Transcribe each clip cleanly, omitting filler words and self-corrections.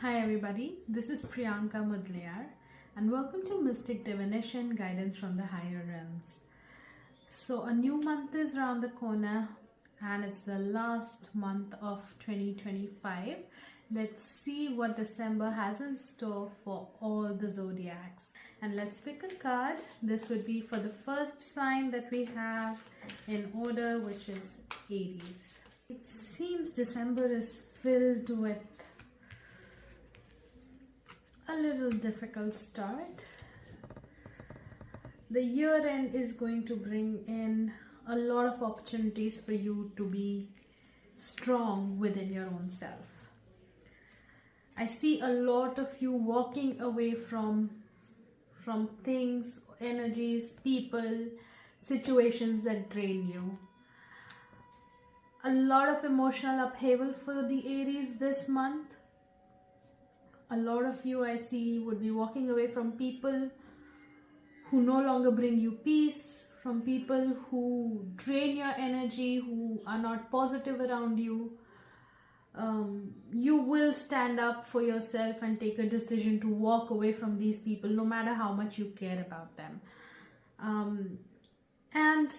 Hi everybody, this is Priyanka Mudliar and welcome to Mystic Divination Guidance from the Higher Realms. So a new month is around the corner and it's the last month of 2025. Let's see what December has in store for all the zodiacs. And let's pick a card. This would be for the first sign that we have in order, which is Aries. It seems December is filled with a little difficult start. The year end is going to bring in a lot of opportunities for you to be strong within your own self. I see a lot of you walking away from things, energies, people, situations that drain you. A lot of emotional upheaval for the Aries this month. A lot of you I see would be walking away from people who no longer bring you peace, from people who drain your energy, who are not positive around you. You will stand up for yourself and take a decision to walk away from these people no matter how much you care about them. And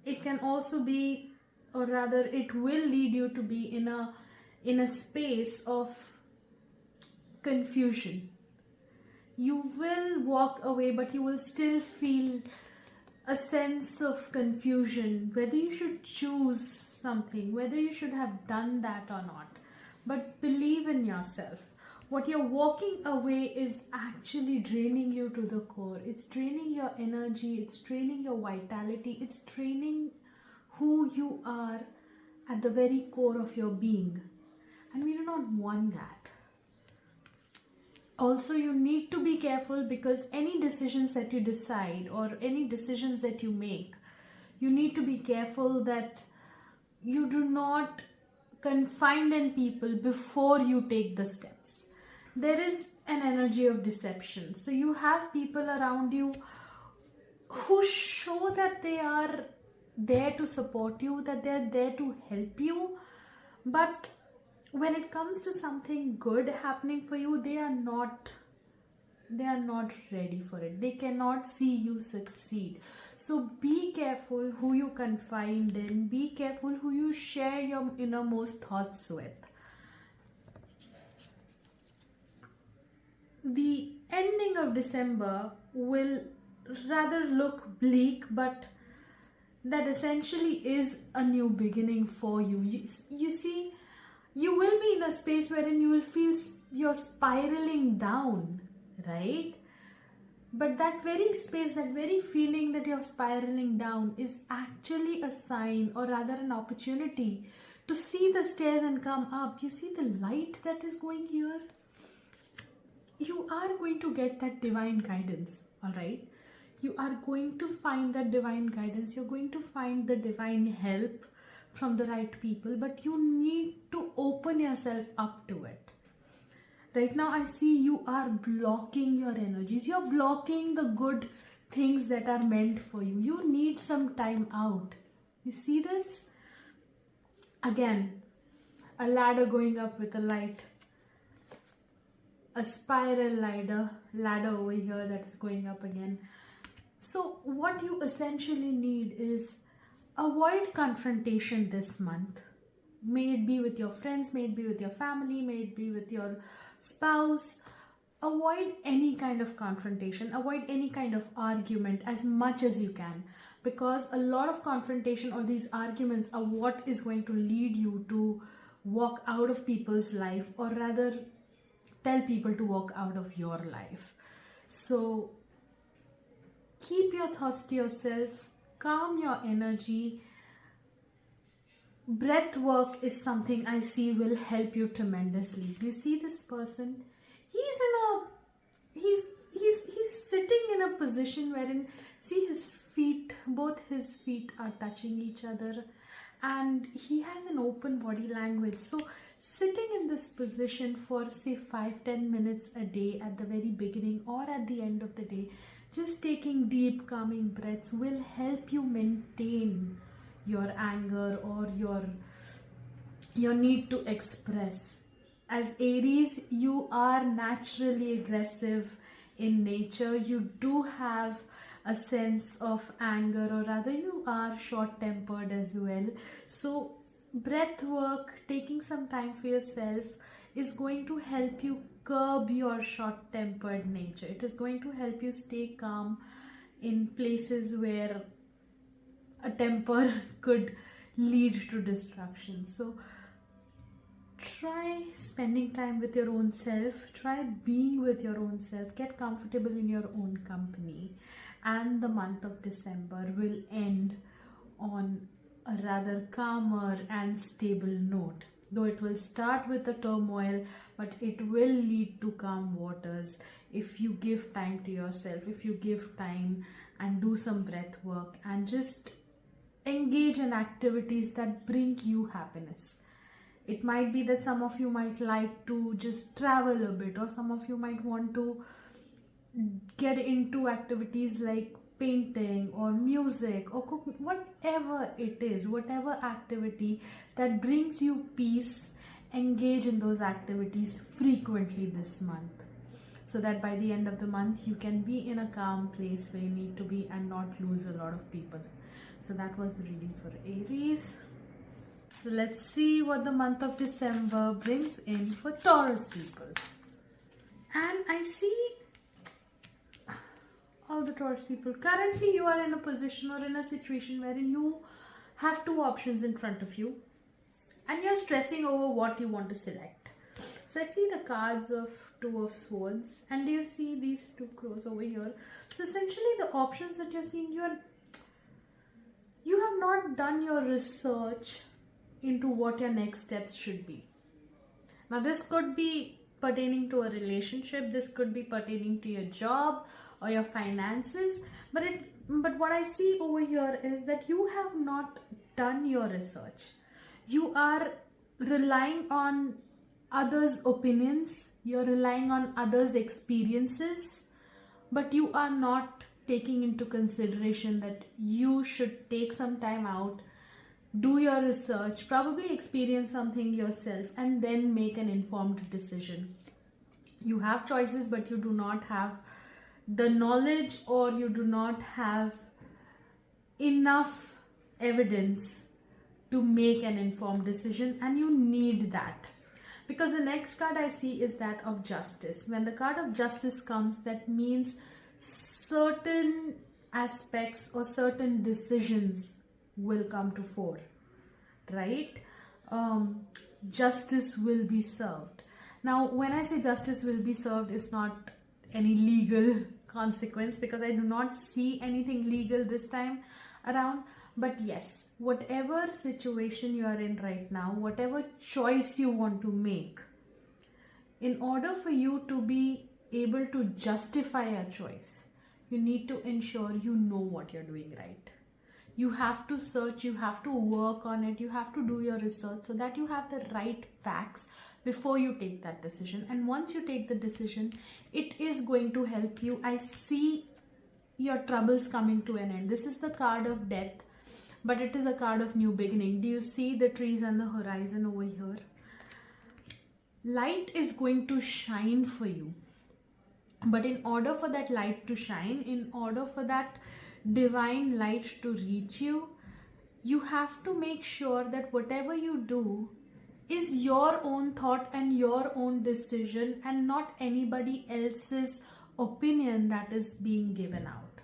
it can also be, or rather it will lead you to be in a space of confusion. You will walk away, but you will still feel a sense of confusion, whether you should choose something, whether you should have done that or not. But believe in yourself. What you're walking away is actually draining you to the core. It's draining your energy, it's draining your vitality, it's draining who you are at the very core of your being. And we do not want that. Also, you need to be careful because any decisions that you decide or any decisions that you make, you need to be careful that you do not confine in people before you take the steps. There is an energy of deception. So you have people around you who show that they are there to support you, that they are there to help you, but when it comes to something good happening for you, they are not ready for it. They cannot see you succeed. So be careful who you confide in. Be careful who you share your innermost thoughts with. The ending of December will rather look bleak, but that essentially is a new beginning for you. You see, you will be in a space wherein you will feel you're spiraling down, right? But that very space, that very feeling that you're spiraling down is actually a sign, or rather an opportunity to see the stairs and come up. You see the light that is going here? You are going to get that divine guidance, all right? You are going to find that divine guidance. You're going to find the divine help from the right people, but you need to open yourself up to it. Right now I see you are blocking your energies. You're blocking the good things that are meant for you. You need some time out. You see this? Again, a ladder going up with a light. A spiral ladder over here that's going up again. So what you essentially need is avoid confrontation this month. May it be with your friends, may it be with your family, may it be with your spouse. Avoid any kind of confrontation, avoid any kind of argument as much as you can, because a lot of confrontation or these arguments are what is going to lead you to walk out of people's life, or rather tell people to walk out of your life. So keep your thoughts to yourself. Calm your energy. Breath work is something I see will help you tremendously. You see this person? He's sitting in a position wherein, see, his feet, both his feet are touching each other, and he has an open body language. So sitting in this position for say 5-10 minutes a day at the very beginning or at the end of the day, just taking deep calming breaths will help you maintain your anger or your need to express. as Aries, you are naturally aggressive in nature. You do have a sense of anger, or rather you are short tempered as well. So breath work, taking some time for yourself, is going to help you curb your short tempered nature. It is going to help you stay calm in places where a temper could lead to destruction. So try spending time with your own self, try being with your own self, get comfortable in your own company, and the month of December will end on a rather calmer and stable note. Though it will start with the turmoil, but it will lead to calm waters if you give time to yourself, if you give time and do some breath work and just engage in activities that bring you happiness. It might be that some of you might like to just travel a bit, or some of you might want to get into activities like painting or music or cooking, whatever it is, whatever activity that brings you peace. Engage in those activities frequently this month, so that by the end of the month you can be in a calm place where you need to be and not lose a lot of people. So that was the reading for Aries. So let's see what the month of December brings in for Taurus people. And I see all the Taurus people. Currently you are in a position or in a situation wherein you have two options in front of you and you're stressing over what you want to select. So I see the cards of Two of Swords, and do you see these two crows over here? So essentially the options that you're seeing, you have not done your research into what your next steps should be. Now this could be pertaining to a relationship, this could be pertaining to your job or your finances, but what I see over here is that you have not done your research. You are relying on others' opinions, you're relying on others' experiences, but you are not taking into consideration that you should take some time out, do your research, probably experience something yourself, and then make an informed decision. You have choices, but you do not have the knowledge, or you do not have enough evidence to make an informed decision, and you need that. Because the next card I see is that of Justice. When the card of Justice comes, that means certain aspects or certain decisions will come to fore, right? Justice will be served. Now when I say justice will be served, it's not any legal consequence, because I do not see anything legal this time around. But yes, whatever situation you are in right now, whatever choice you want to make, in order for you to be able to justify a choice, you need to ensure you know what you're doing right. You have to search, you have to work on it, you have to do your research so that you have the right facts before you take that decision. And once you take the decision, it is going to help you. I see your troubles coming to an end. This is the card of Death, but it is a card of new beginning. Do you see the trees and the horizon over here? Light is going to shine for you. But in order for that light to shine, in order for that divine light to reach you, you have to make sure that whatever you do is your own thought and your own decision, and not anybody else's opinion that is being given out.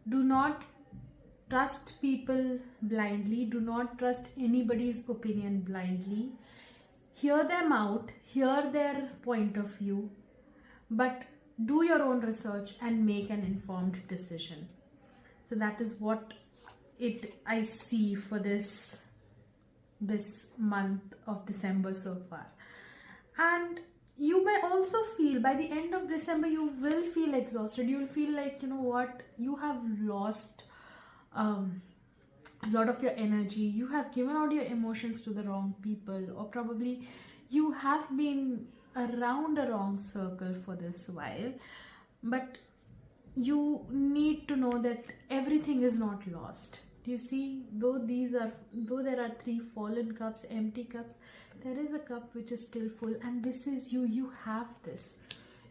Do not trust people blindly. Do not trust anybody's opinion blindly. Hear them out, hear their point of view, but do your own research and make an informed decision. So that is what I see for this month of December so far. And you may also feel by the end of December, you will feel exhausted. You will feel like, you know what, you have lost a lot of your energy. You have given out your emotions to the wrong people, or probably you have been around a wrong circle for this while. But you need to know that everything is not lost. Do you see, though there are 3 fallen cups, empty cups, there is a cup which is still full, and this is you. You have this.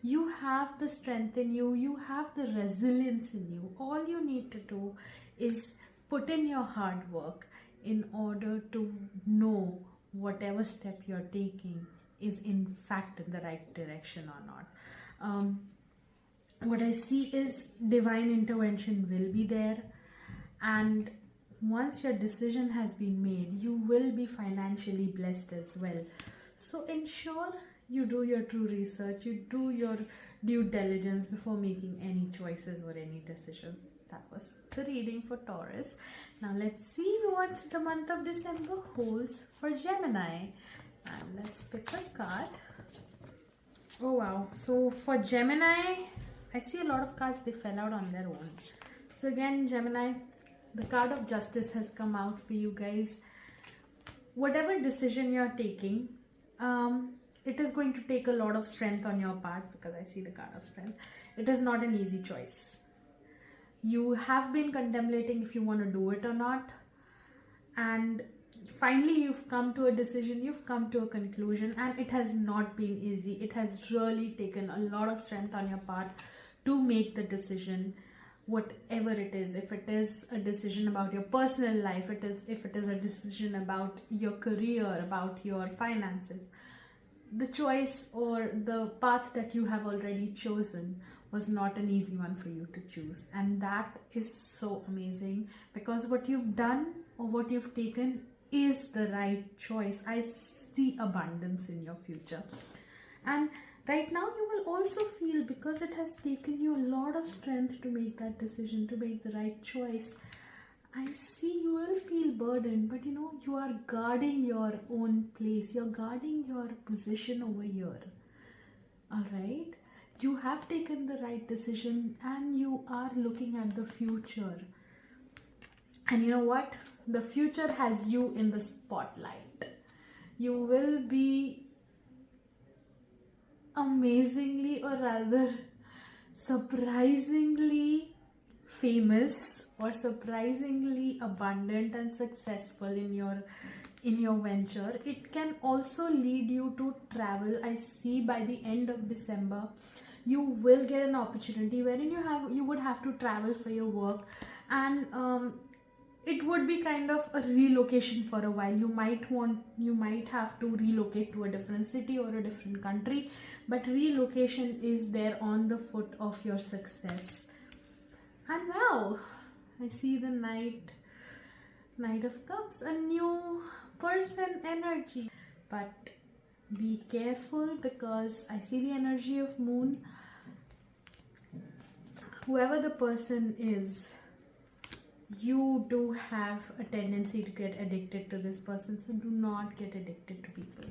You have the strength in you. You have the resilience in you. All you need to do is put in your hard work in order to know whatever step you're taking is in fact in the right direction or not. What I see is divine intervention will be there, and once your decision has been made, you will be financially blessed as well. So ensure you do your true research, you do your due diligence before making any choices or any decisions. That was the reading for Taurus. Now let's see what the month of December holds for Gemini. And let's pick a card. Oh wow, so for Gemini, I see a lot of cards, they fell out on their own. So again, Gemini, the card of justice has come out for you guys. Whatever decision you're taking, it is going to take a lot of strength on your part, because I see the card of strength. It is not an easy choice. You have been contemplating if you want to do it or not, and finally you've come to a decision, you've come to a conclusion, and it has not been easy. It has really taken a lot of strength on your part to make the decision, whatever it is. If it is a decision about your personal life, if it is a decision about your career, about your finances, the choice or the path that you have already chosen was not an easy one for you to choose. And that is so amazing, because what you've done or what you've taken is the right choice. I see abundance in your future. And right now you will also feel, because it has taken you a lot of strength to make that decision, to make the right choice, I see you will feel burdened, but you are guarding your own place. You're guarding your position over here. Alright? You have taken the right decision and you are looking at the future. And you know what? The future has you in the spotlight. You will be amazingly, or rather surprisingly famous, or surprisingly abundant and successful in your venture. It can also lead you to travel. I see by the end of December you will get an opportunity wherein you would have to travel for your work, and it would be kind of a relocation for a while. You might have to relocate to a different city or a different country, but relocation is there on the foot of your success. And wow, I see the Knight of Cups, a new person energy. But be careful, because I see the energy of Moon. Whoever the person is, you do have a tendency to get addicted to this person, so do not get addicted to people.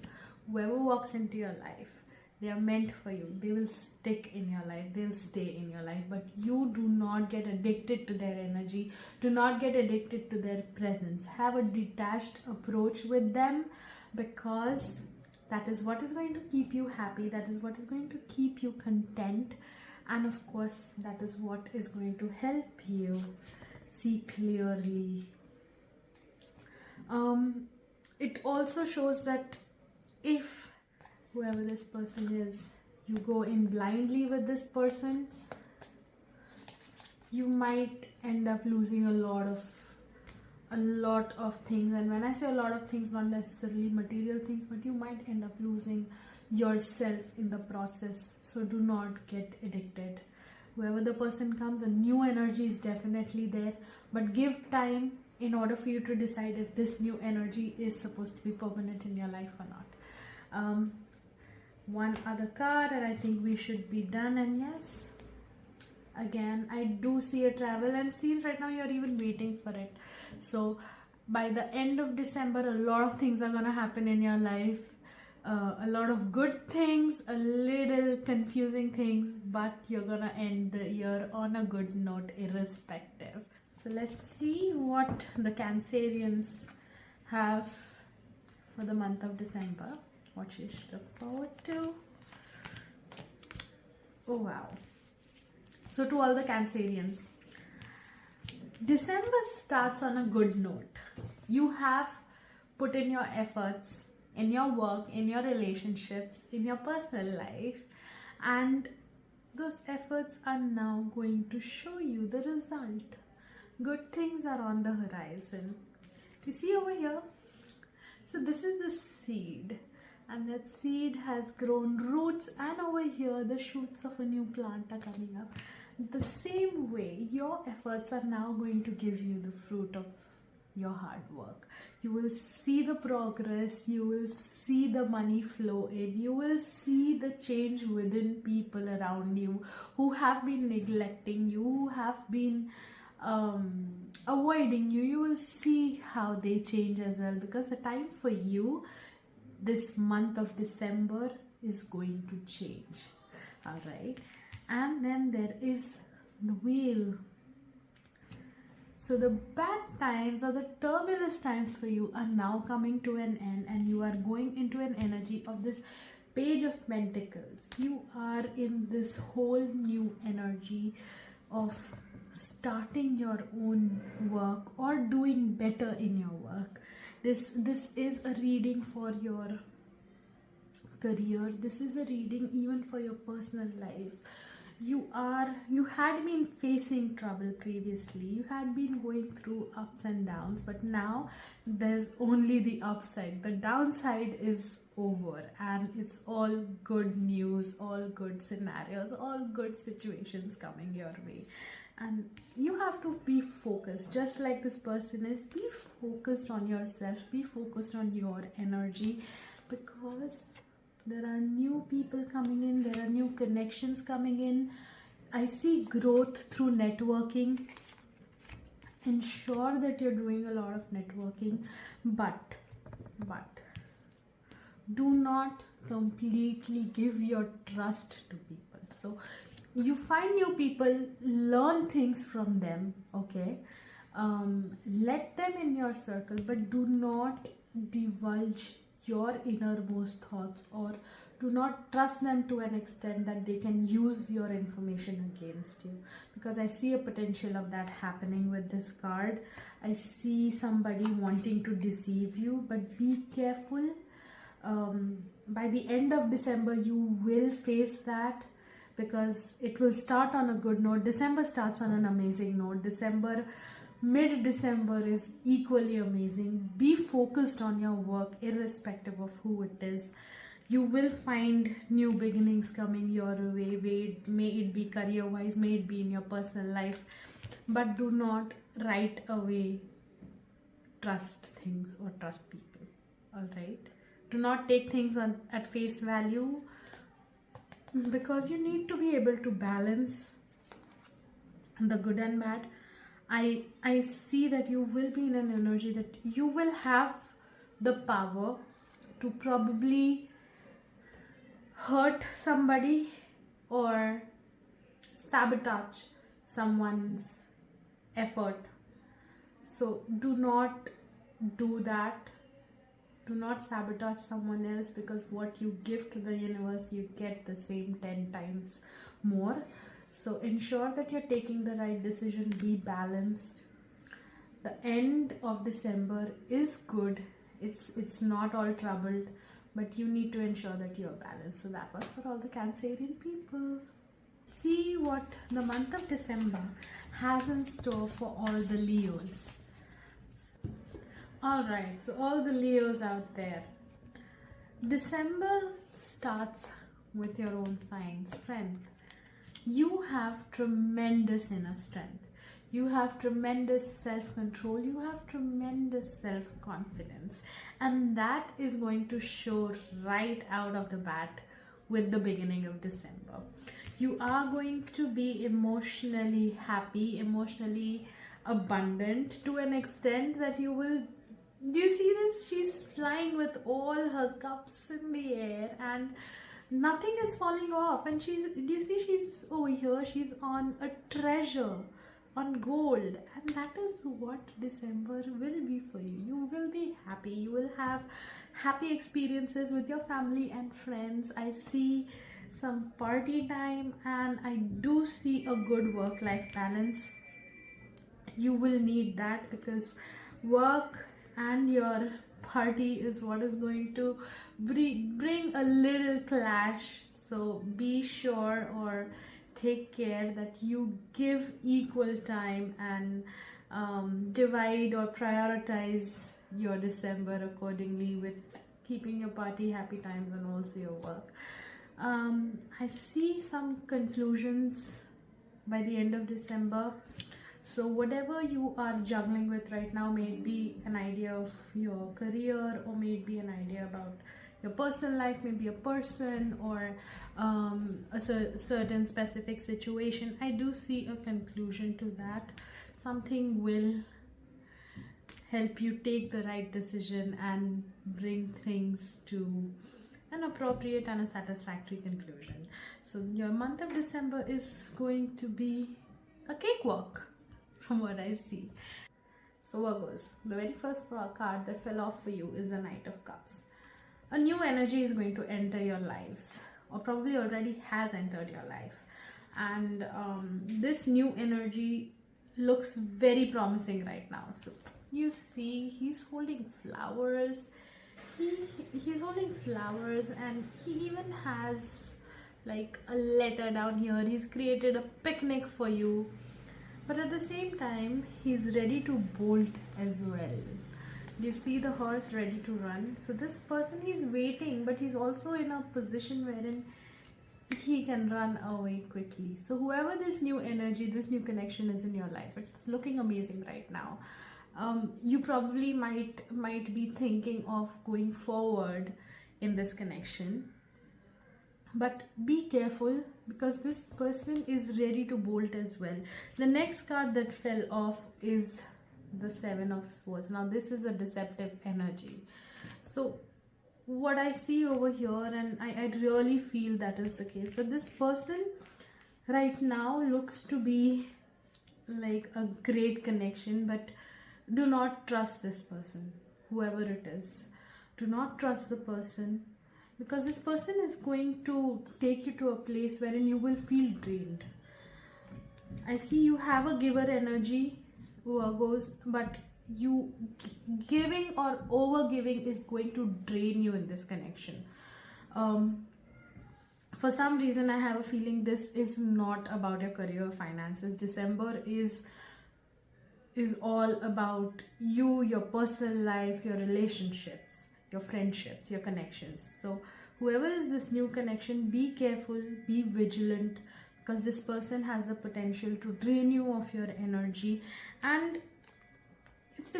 Whoever walks into your life, they are meant for you. They will stick in your life, they'll stay in your life, but you do not get addicted to their energy. Do not get addicted to their presence. Have a detached approach with them, because that is what is going to keep you happy, that is what is going to keep you content, and of course that is what is going to help you see clearly. It also shows that if whoever this person is, you go in blindly with this person, you might end up losing a lot of things. And when I say a lot of things, not necessarily material things, but you might end up losing yourself in the process. So do not get addicted. Whoever the person comes, a new energy is definitely there, but give time in order for you to decide if this new energy is supposed to be permanent in your life or not. One other card and I think we should be done. And yes, again, I do see a travel, and seems right now you're even waiting for it. So by the end of December, a lot of things are gonna happen in your life. A lot of good things, a little confusing things, but you're gonna end the year on a good note irrespective. So let's see what the Cancerians have for the month of December, what you should look forward to. Oh wow. So to all the Cancerians, December starts on a good note. You have put in your efforts in your work, in your relationships, in your personal life, and those efforts are now going to show you the result. Good things are on the horizon. You see over here? So this is the seed, and that seed has grown roots, and over here the shoots of a new plant are coming up. The same way, your efforts are now going to give you the fruit of your hard work. You will see the progress, you will see the money flow in, you will see the change within people around you who have been neglecting you, who have been avoiding you. You will see how they change as well, because the time for you this month of December is going to change. All right. And then there is the wheel. So the bad times or the turbulent times for you are now coming to an end, and you are going into an energy of this Page of Pentacles. You are in this whole new energy of starting your own work or doing better in your work. This is a reading for your career. This is a reading even for your personal lives. You had been facing trouble previously, you had been going through ups and downs, but now there's only the upside. The downside is over, and it's all good news, all good scenarios, all good situations coming your way. And you have to be focused, just like this person is. Be focused on yourself, be focused on your energy, because there are new people coming in, there are new connections coming in. I see growth through networking. Ensure that you're doing a lot of networking, but do not completely give your trust to people. So you find new people, learn things from them, okay? Let them in your circle, but do not divulge your innermost thoughts, or do not trust them to an extent that they can use your information against you, because I see a potential of that happening with this card. I see somebody wanting to deceive you, but be careful. By the end of December you will face that, because it will start on a good note. December starts on an amazing note. Mid-December is equally amazing. Be focused on your work irrespective of who it is. You will find new beginnings coming your way. May it be career-wise, may it be in your personal life. But do not right away trust things or trust people. Alright? Do not take things at face value, because you need to be able to balance the good and bad. I see that you will be in an energy that you will have the power to probably hurt somebody or sabotage someone's effort. So do not do that. Do not sabotage someone else, because what you give to the universe, you get the same 10 times more. So ensure that you're taking the right decision. Be balanced. The end of December is good. It's not all troubled, but you need to ensure that you're balanced. So that was for all the Cancerian people. See what the month of December has in store for all the Leos. Alright, so all the Leos out there. December starts with your own fine strength. You have tremendous inner strength. You have tremendous self-control. You have tremendous self-confidence. And that is going to show right out of the bat with the beginning of December. You are going to be emotionally happy, emotionally abundant, to an extent that you will... Do you see this? She's flying with all her cups in the air, and nothing is falling off. And do you see, she's over here, she's on a treasure, on gold. And that is what December will be for you. You will be happy. You will have happy experiences with your family and friends. I see some party time, and I do see a good work-life balance. you will need that, because work and your party is what is going to bring a little clash. So be sure, or take care that you give equal time, and divide or prioritize your December accordingly, with keeping your party happy times and also your work. I see some conclusions by the end of December. So whatever you are juggling with right now, may it be an idea of your career, or may it be an idea about your personal life, maybe a person, or a certain specific situation, I do see a conclusion to that. Something will help you take the right decision and bring things to an appropriate and a satisfactory conclusion. So your month of December is going to be a cakewalk from what I see. So Virgos, the very first card that fell off for you is the Knight of Cups. A new energy is going to enter your lives, or probably already has entered your life, and this new energy looks very promising right now. So you see he's holding flowers. He's holding flowers, and he even has like a letter down here. He's created a picnic for you, but at the same time he's ready to bolt as well. You see the horse ready to run. So this person, he's waiting, but he's also in a position wherein he can run away quickly. So whoever this new energy, this new connection is in your life, it's looking amazing right now. You probably might be thinking of going forward in this connection, but be careful, because this person is ready to bolt as well. The next card that fell off is the Seven of Swords. Now this is a deceptive energy. So what I see over here, and I really feel that is the case, that this person right now looks to be like a great connection, but do not trust this person, whoever it is. Do not trust the person, because this person is going to take you to a place wherein you will feel drained. I see you have a giver energy, Virgos, but you giving or over giving is going to drain you in this connection. For some reason, I have a feeling this is not about your career or finances. December is all about you, your personal life, your relationships, your friendships, your connections. So whoever is this new connection, be careful, be vigilant, because this person has the potential to drain you of your energy, and it's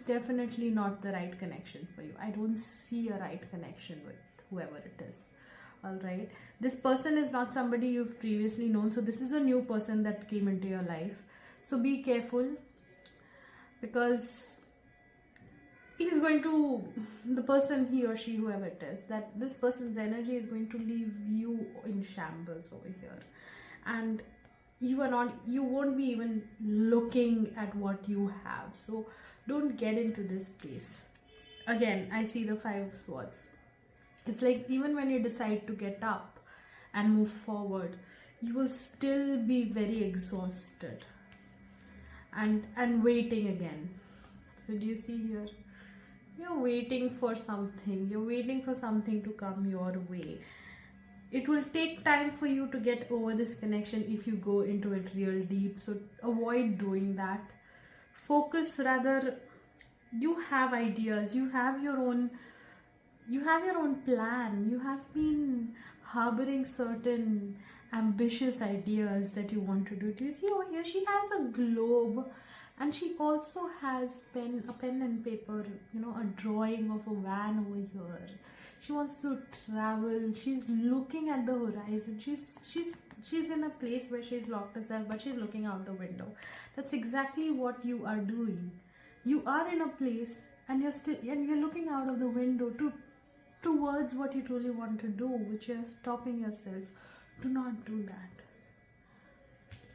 definitely not the right connection for you. I don't see a right connection with whoever it is. All right, this person is not somebody you've previously known, so this is a new person that came into your life. So be careful, because the person, he or she, whoever it is, that this person's energy is going to leave you in shambles over here, and you won't be even looking at what you have. So don't get into this place. Again, I see the Five of Swords. It's like even when you decide to get up and move forward, you will still be very exhausted and waiting again. So do you see here? You're waiting for something. You're waiting for something to come your way. It will take time for you to get over this connection if you go into it real deep. So avoid doing that. Focus rather. You have ideas. You have your own plan. You have been harboring certain ambitious ideas that you want to do. Do you see over here? She has a globe, and she also has a pen and paper, a drawing of a van over here. She wants to travel. She's looking at the horizon. She's in a place where she's locked herself, but she's looking out the window. That's exactly what you are doing. You are in a place, and you're looking out of the window towards what you truly want to do, which you're stopping yourself. Do not do that.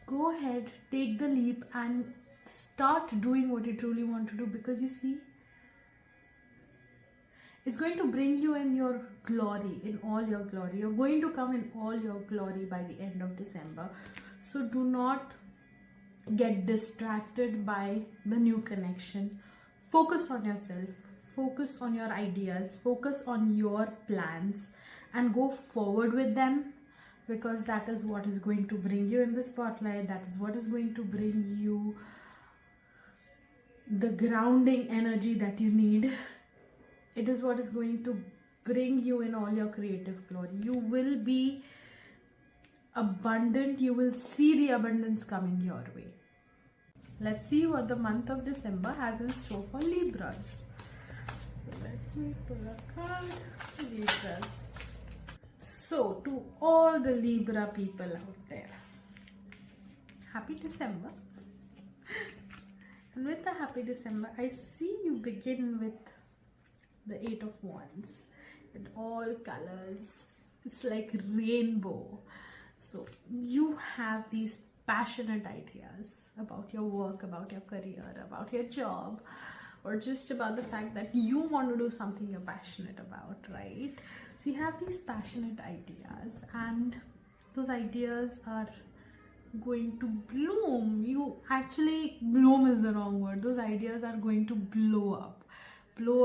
Go ahead, take the leap, and start doing what you truly want to do, because you see, it's going to bring you in your glory, in all your glory. You're going to come in all your glory by the end of December. So do not get distracted by the new connection. Focus on yourself, focus on your ideas, focus on your plans, and go forward with them, because that is what is going to bring you in the spotlight. That is what is going to bring you the grounding energy that you need. It is what is going to bring you in all your creative glory. You will be abundant. You will see the abundance coming your way. Let's see what the month of December has in store for Libras. So let me pull a card. Libras. So to all the Libra people out there, happy December. And with the happy December, I see you begin with the 8 of Wands in all colors. It's like rainbow. So you have these passionate ideas about your work, about your career, about your job, or just about the fact that you want to do something you're passionate about, right? So you have these passionate ideas, and those ideas are going to bloom. You actually, bloom is the wrong word. Those ideas are going to blow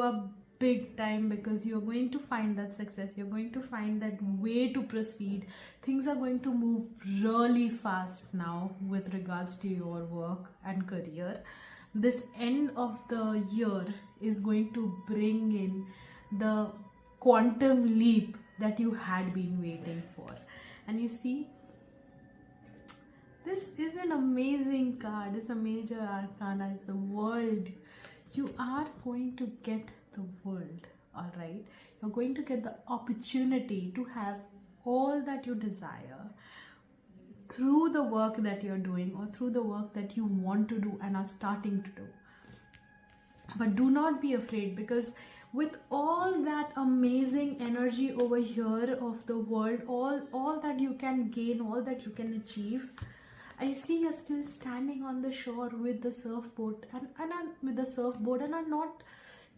up big time, because you're going to find that success. You're going to find that way to proceed. Things are going to move really fast now with regards to your work and career. This end of the year is going to bring in the quantum leap that you had been waiting for. And you see, this is an amazing card. It's a major arcana. It's the world. You are going to get the world, all right? You're going to get the opportunity to have all that you desire through the work that you're doing, or through the work that you want to do and are starting to do. But do not be afraid, because with all that amazing energy over here of the world, all that you can gain, all that you can achieve, I see you're still standing on the shore with the surfboard and are not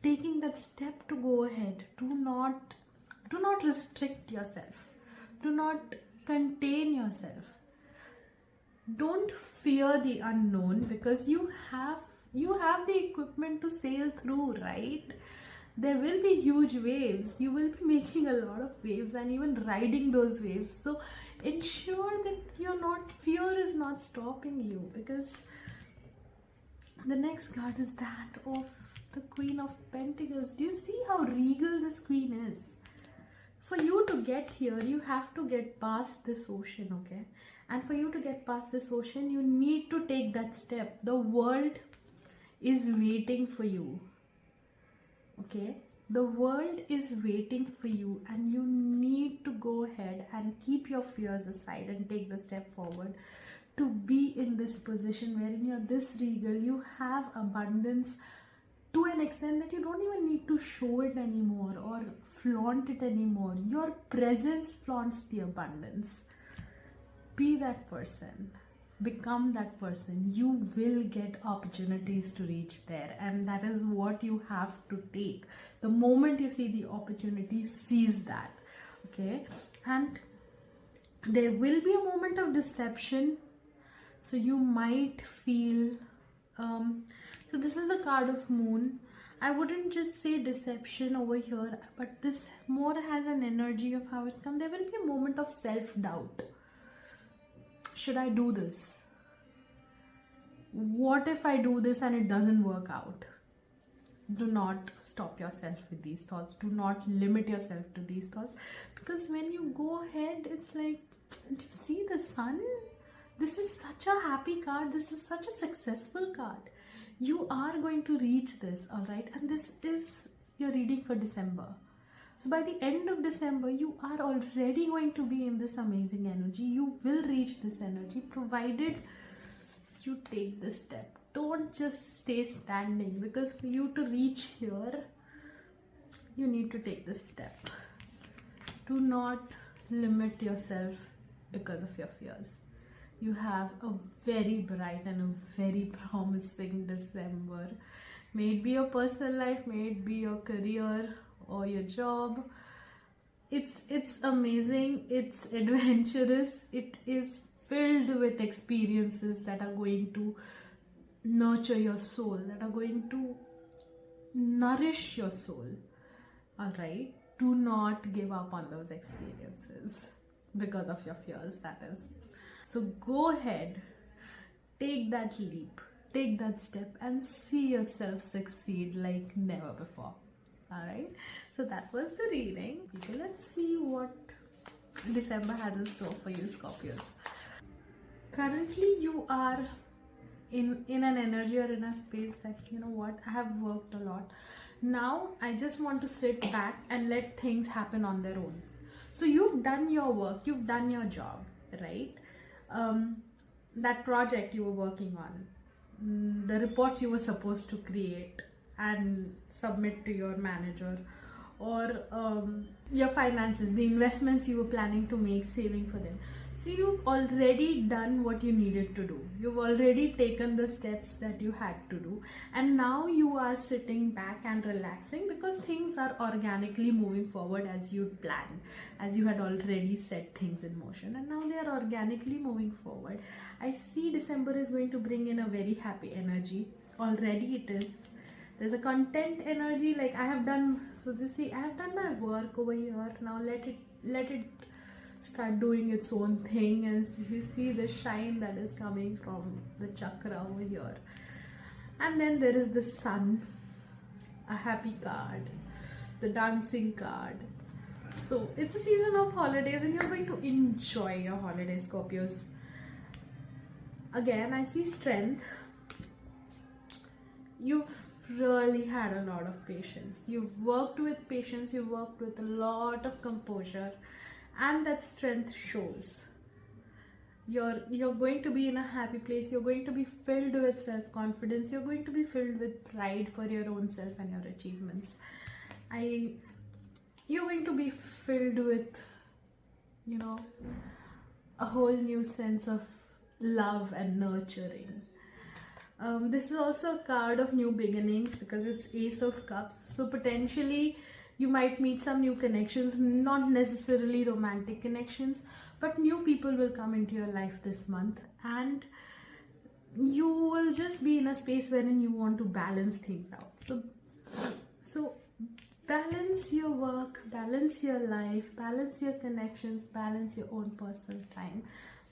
taking that step to go ahead. Do not restrict yourself. Do not contain yourself. Don't fear the unknown, because you have the equipment to sail through, right? There will be huge waves. You will be making a lot of waves and even riding those waves. So ensure that fear is not stopping you, because the next card is that of the Queen of Pentacles. Do you see how regal this queen is? For you to get here, you have to get past this ocean, okay? And for you to get past this ocean, you need to take that step. The world is waiting for you, okay? The world is waiting for you, and you need to go ahead and keep your fears aside and take the step forward to be in this position wherein you're this regal. You have abundance to an extent that you don't even need to show it anymore or flaunt it anymore. Your presence flaunts the abundance. Be that person. Become that person. You will get opportunities to reach there, and that is what you have to take. The moment you see the opportunity, seize that, okay? And there will be a moment of deception, so you might feel so this is the card of Moon. I wouldn't just say deception over here, but this more has an energy of how it's come. There will be a moment of self-doubt. Should I do this? What if I do this and it doesn't work out? Do not stop yourself with these thoughts. Do not limit yourself to these thoughts, because when you go ahead, it's like, do you see the sun? This is such a happy card. This is such a successful card. You are going to reach this, all right? And this is your reading for December. So by the end of December, you are already going to be in this amazing energy. You will reach this energy, provided you take this step. Don't just stay standing, because for you to reach here, you need to take this step. Do not limit yourself because of your fears. You have a very bright and a very promising December. May it be your personal life, may it be your career or your job. It's amazing, it's adventurous, it is filled with experiences that are going to nurture your soul, that are going to nourish your soul. All right, do not give up on those experiences because of your fears, that is. So go ahead, take that leap, take that step, and see yourself succeed like never before. All right, so that was the reading. Okay, let's see what December has in store for you, Scorpios. Currently you are in an energy or in a space that, you know what, I have worked a lot. Now I just want to sit back and let things happen on their own. So you've done your work, you've done your job, right? That project you were working on, the reports you were supposed to create and submit to your manager, or your finances, the investments you were planning to make, saving for them. So you've already done what you needed to do. You've already taken the steps that you had to do, and now you are sitting back and relaxing because things are organically moving forward as you'd planned, as you had already set things in motion, and now they are organically moving forward. I see December is going to bring in a very happy energy. Already it is. There's a content energy, like I have done. So you see, I have done my work over here. Now let it start doing its own thing, and you see the shine that is coming from the chakra over here. And then there is the sun, a happy card, the dancing card. So it's a season of holidays, and you're going to enjoy your holidays, Scorpios. Again, I see strength. You've really had a lot of patience. You've worked with patience, you've worked with a lot of composure, and that strength shows. You're going to be in a happy place. You're going to be filled with self-confidence. You're going to be filled with pride for your own self and your achievements. You're going to be filled with, you know, a whole new sense of love and nurturing. This is also a card of new beginnings because it's Ace of Cups. So potentially you might meet some new connections, not necessarily romantic connections, but new people will come into your life this month, and you will just be in a space wherein you want to balance things out. So balance your work, balance your life, balance your connections, balance your own personal time.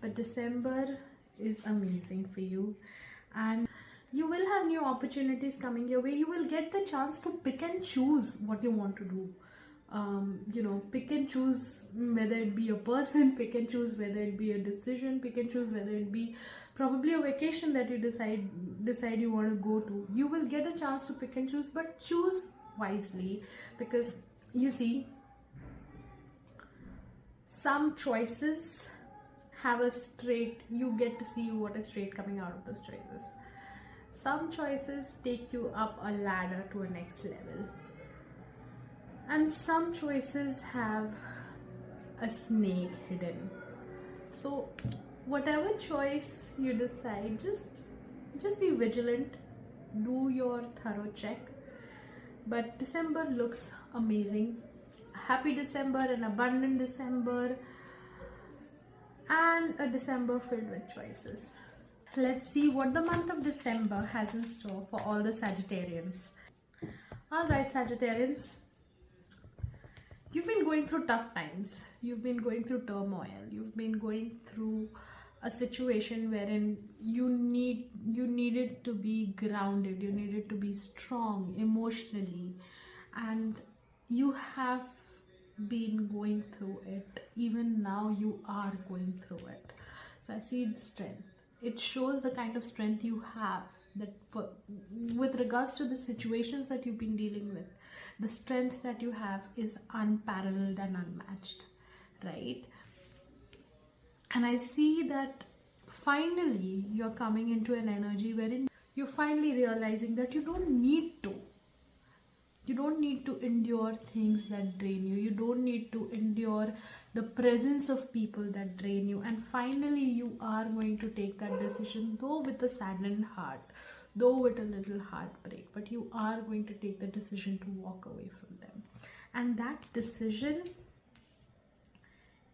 But December is amazing for you, and you will have new opportunities coming your way. You will get the chance to pick and choose what you want to do. Pick and choose whether it be a person, pick and choose whether it be a decision, pick and choose whether it be probably a vacation that you decide you want to go to. You will get a chance to pick and choose, but choose wisely, because you see, some choices have a straight, you get to see what is straight coming out of those choices. Some choices take you up a ladder to a next level, and some choices have a snake hidden. So whatever choice you decide, just be vigilant, do your thorough check. But December looks amazing. Happy December, an abundant December, and a December filled with choices. Let's see what the month of December has in store for all the Sagittarians. Alright, Sagittarians, you've been going through tough times. You've been going through turmoil. You've been going through a situation wherein you needed to be grounded. You needed to be strong emotionally, and you have been going through it. Even now you are going through it. So I see the strength. It shows the kind of strength you have, that with regards to the situations that you've been dealing with, the strength that you have is unparalleled and unmatched, right? And I see that finally you're coming into an energy wherein you're finally realizing that you don't need to endure things that drain you. You don't need to endure the presence of people that drain you. And finally you are going to take that decision, though with a saddened heart, though with a little heartbreak, but you are going to take the decision to walk away from them. And that decision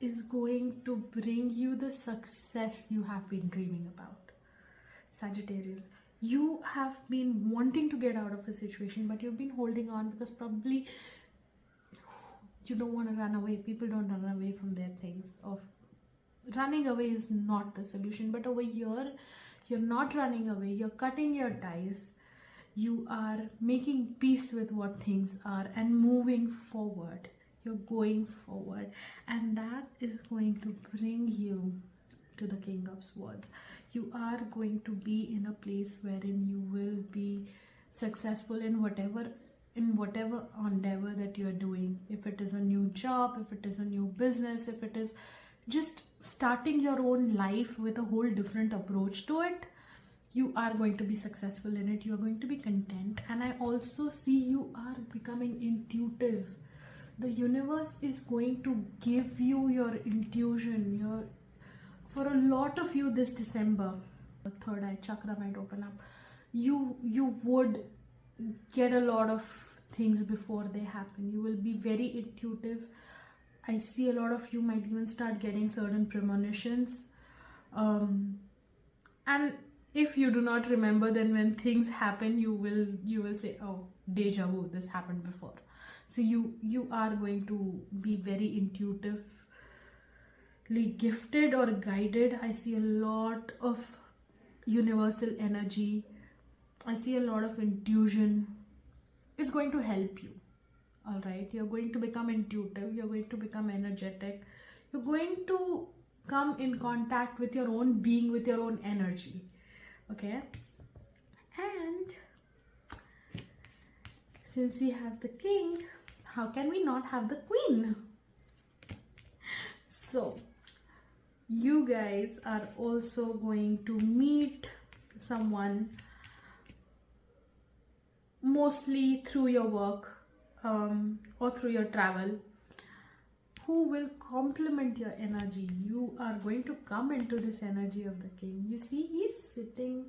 is going to bring you the success you have been dreaming about. Sagittarius, you have been wanting to get out of a situation, but you've been holding on because probably you don't want to run away. People don't run away from their things. Of running away is not the solution, but over here you're not running away, you're cutting your ties, you are making peace with what things are and moving forward. You're going forward, and that is going to bring you to the King of Swords. You are going to be in a place wherein you will be successful in whatever endeavor that you're doing. If it is a new job, if it is a new business, if it is just starting your own life with a whole different approach to it, you are going to be successful in it. You are going to be content. And I also see you are becoming intuitive. The universe is going to give you your intuition. For a lot of you this December, the third eye chakra might open up. You would get a lot of things before they happen. You will be very intuitive. I see a lot of you might even start getting certain premonitions. And if you do not remember, then when things happen, you will say, oh, deja vu, this happened before. So you are going to be very intuitively gifted or guided. I see a lot of universal energy. I see a lot of intuition. It's going to help you. All right, you're going to become intuitive, you're going to become energetic, you're going to come in contact with your own being, with your own energy. Okay, and since we have the king, how can we not have the queen? So you guys are also going to meet someone, mostly through your work or through your travel, who will complement your energy. You are going to come into this energy of the king. You see, he's sitting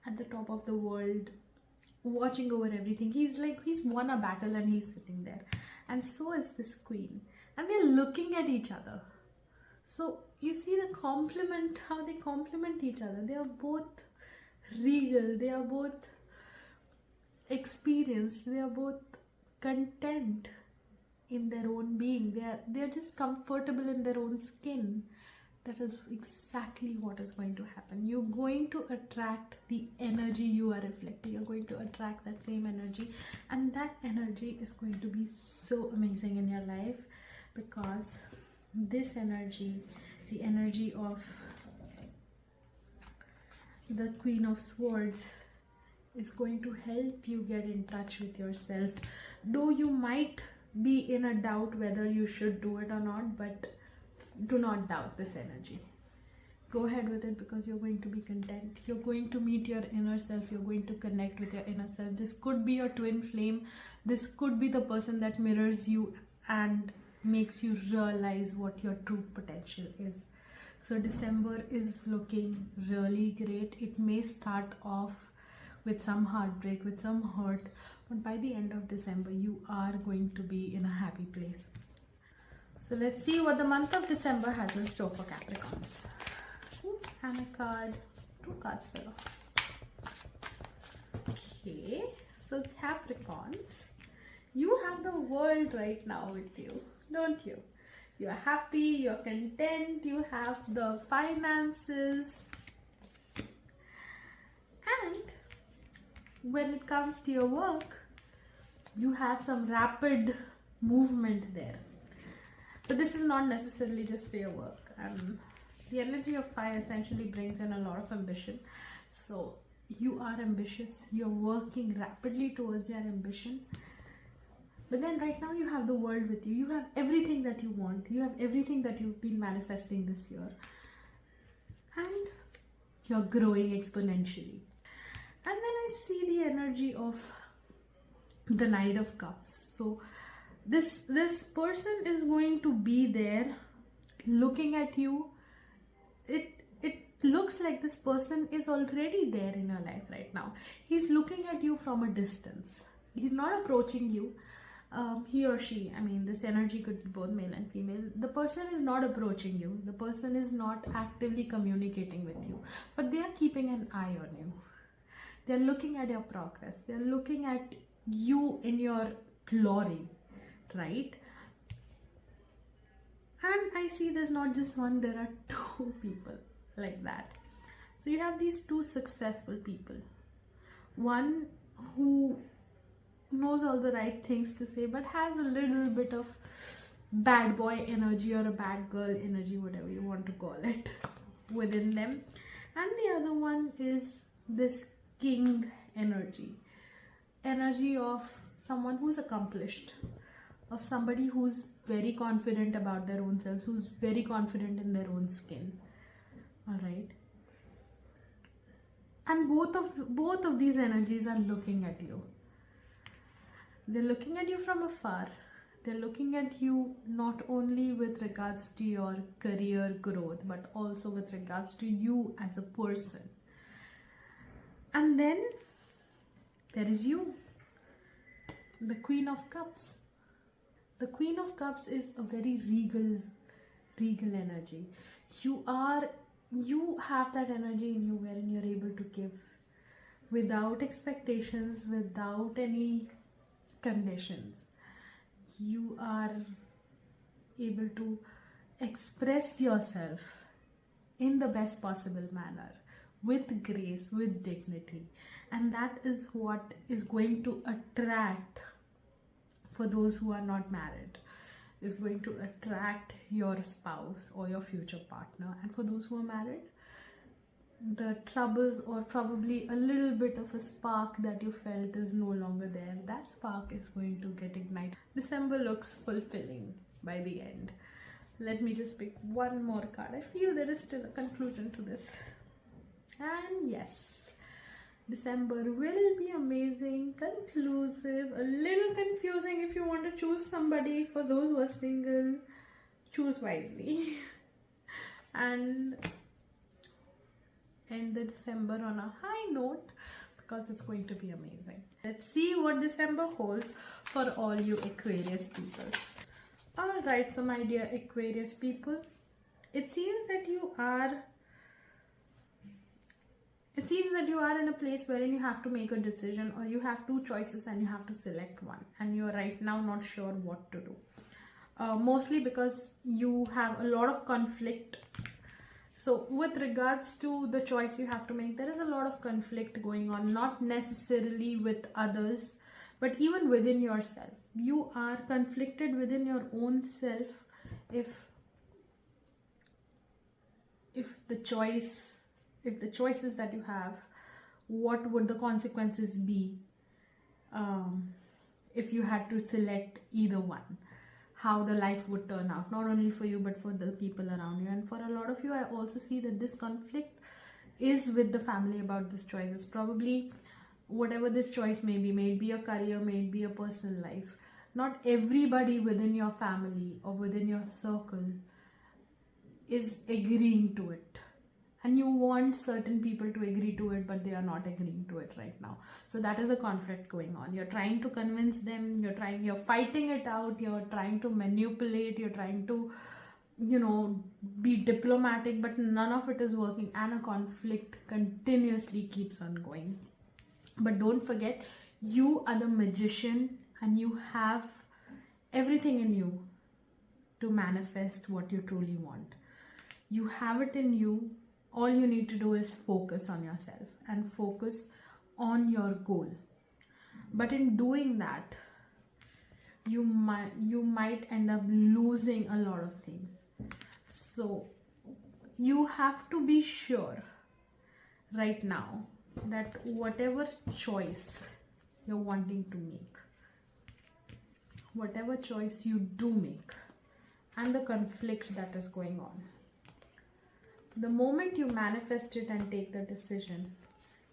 at the top of the world, watching over everything. He's won a battle and he's sitting there. And so is this queen. And they're looking at each other. So you see the complement, how they complement each other. They are both regal. They are both experienced. They are both content in their own being. They are just comfortable in their own skin. That is exactly what is going to happen. You're going to attract the energy you are reflecting. You're going to attract that same energy, and that energy is going to be so amazing in your life, because this energy, the energy of the Queen of Swords, is going to help you get in touch with yourself. Though you might be in a doubt whether you should do it or not, but do not doubt this energy. Go ahead with it, because you're going to be content. You're going to meet your inner self. You're going to connect with your inner self. This could be your twin flame. This could be the person that mirrors you and makes you realize what your true potential is. So December is looking really great. It may start off with some heartbreak, with some hurt, but by the end of December, you are going to be in a happy place. So let's see what the month of December has in store for Capricorns. And a card, 2 cards fell off. Okay, so Capricorns, you have the world right now with you, don't you? You're happy, you're content, you have the finances. And when it comes to your work, you have some rapid movement there. But this is not necessarily just for your work. The energy of fire essentially brings in a lot of ambition. So you are ambitious, you're working rapidly towards your ambition. But then right now you have the world with you. You have everything that you want. You have everything that you've been manifesting this year. And you're growing exponentially. And then I see the energy of the Knight of Cups. So this person is going to be there looking at you. It looks like this person is already there in your life right now. He's looking at you from a distance. He's not approaching you, he or she, I mean, this energy could be both male and female. The person is not approaching you, the person is not actively communicating with you, but they are keeping an eye on you. They're looking at your progress, they're looking at you in your glory, right? And I see there's not just one, there are two people like that. So you have these two successful people. One who knows all the right things to say but has a little bit of bad boy energy or a bad girl energy, whatever you want to call it, within them. And the other one is this king energy of someone who's accomplished, of somebody who's very confident about their own selves, who's very confident in their own skin. All right. And both of these energies are looking at you. They're looking at you from afar. They're looking at you not only with regards to your career growth, but also with regards to you as a person. And then there is you, the Queen of Cups. The Queen of Cups is a very regal energy. You have that energy in you wherein you're able to give without expectations, without any conditions. You are able to express yourself in the best possible manner, with grace, with dignity. And that is what is going to attract, for those who are not married, is going to attract your spouse or your future partner. And for those who are married, the troubles or probably a little bit of a spark that you felt is no longer there. That spark is going to get ignited. December looks fulfilling by the end. Let me just pick one more card. I feel there is still a conclusion to this. And yes, December will be amazing, conclusive, a little confusing if you want to choose somebody. For those who are single, choose wisely. And end the December on a high note, because it's going to be amazing. Let's see what December holds for all you Aquarius people. Alright, so my dear Aquarius people, it seems that you are in a place wherein you have to make a decision, or you have two choices and you have to select one, and you're right now not sure what to do. Mostly because you have a lot of conflict. So with regards to the choice you have to make, there is a lot of conflict going on, not necessarily with others, but even within yourself. You are conflicted within your own self if the choices that you have, what would the consequences be if you had to select either one, how the life would turn out, not only for you but for the people around you. And for a lot of you, I also see that this conflict is with the family about this choice. It's probably whatever this choice may be a career, may be a personal life. Not everybody within your family or within your circle is agreeing to it. And you want certain people to agree to it, but they are not agreeing to it right now. So that is a conflict going on. You're trying to convince them, you're fighting it out, you're trying to manipulate, you're trying to, be diplomatic, but none of it is working, and a conflict continuously keeps on going. But don't forget, you are the magician, and you have everything in you to manifest what you truly want. You have it in you. All you need to do is focus on yourself and focus on your goal. But in doing that, you might end up losing a lot of things. So you have to be sure right now that whatever choice you're wanting to make, whatever choice you do make, and the conflict that is going on, the moment you manifest it and take the decision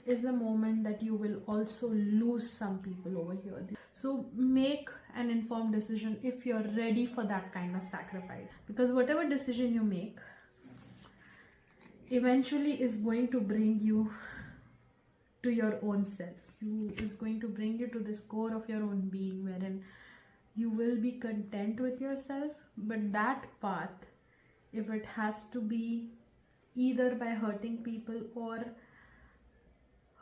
is the moment that you will also lose some people over here. So make an informed decision if you're ready for that kind of sacrifice. Because whatever decision you make eventually is going to bring you to your own self. Is going to bring you to this core of your own being, wherein You will be content with yourself, but that path, if it has to be either by hurting people or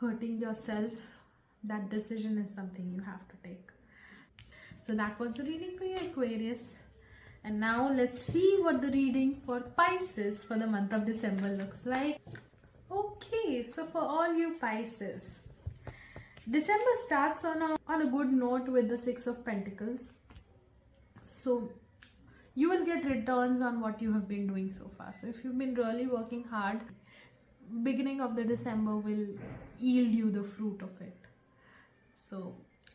hurting yourself, that decision is something you have to take. So that was the reading for you, Aquarius. And now let's see what the reading for Pisces for the month of December looks like. Okay, so for all you Pisces, December starts on a good note with the Six of Pentacles. So you will get returns on what you have been doing so far. So if you've been really working hard, beginning of the December will yield you the fruit of it. So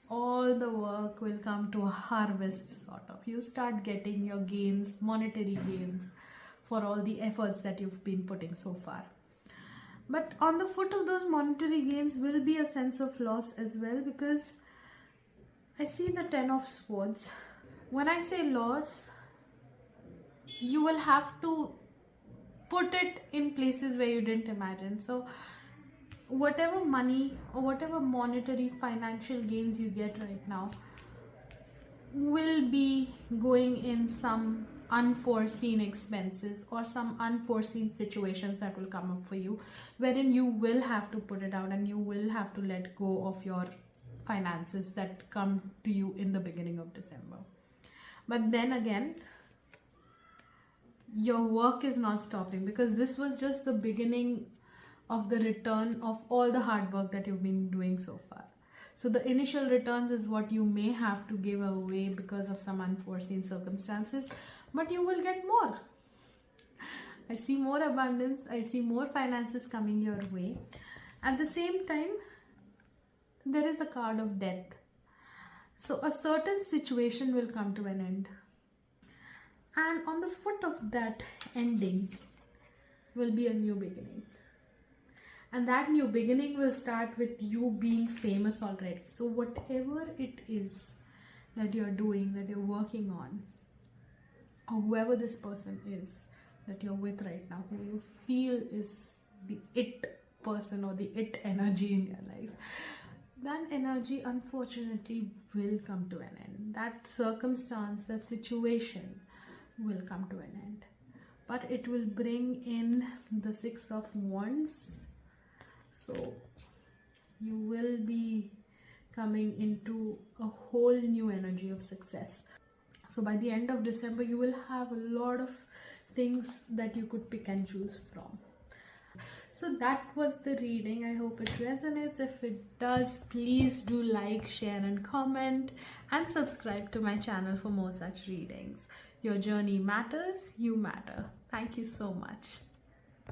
all the work will come to a harvest sort of. You start getting your gains, monetary gains, for all the efforts that you've been putting so far. But on the foot of those monetary gains will be a sense of loss as well, because I see the Ten of Swords. When I say loss, you will have to put it in places where you didn't imagine. So whatever money or whatever monetary financial gains you get right now will be going in some unforeseen expenses or some unforeseen situations that will come up for you, wherein you will have to put it out and you will have to let go of your finances that come to you in the beginning of December. But then again, your work is not stopping, because this was just the beginning of the return of all the hard work that you've been doing so far. So the initial returns is what you may have to give away because of some unforeseen circumstances, but you will get more. I see more abundance. I see more finances coming your way. At the same time, there is the card of death. So a certain situation will come to an end. And on the foot of that ending will be a new beginning. And that new beginning will start with you being famous already. So whatever it is that you're doing, that you're working on, or whoever this person is that you're with right now, who you feel is the it person or the it energy in your life, that energy unfortunately will come to an end. That circumstance, that situation will come to an end. But it will bring in the Six of Wands. So you will be coming into a whole new energy of success. So by the end of December, you will have a lot of things that you could pick and choose from. So that was the reading. I hope it resonates. If it does, please do like, share and comment, and subscribe to my channel for more such readings. Your journey matters. You matter. Thank you so much.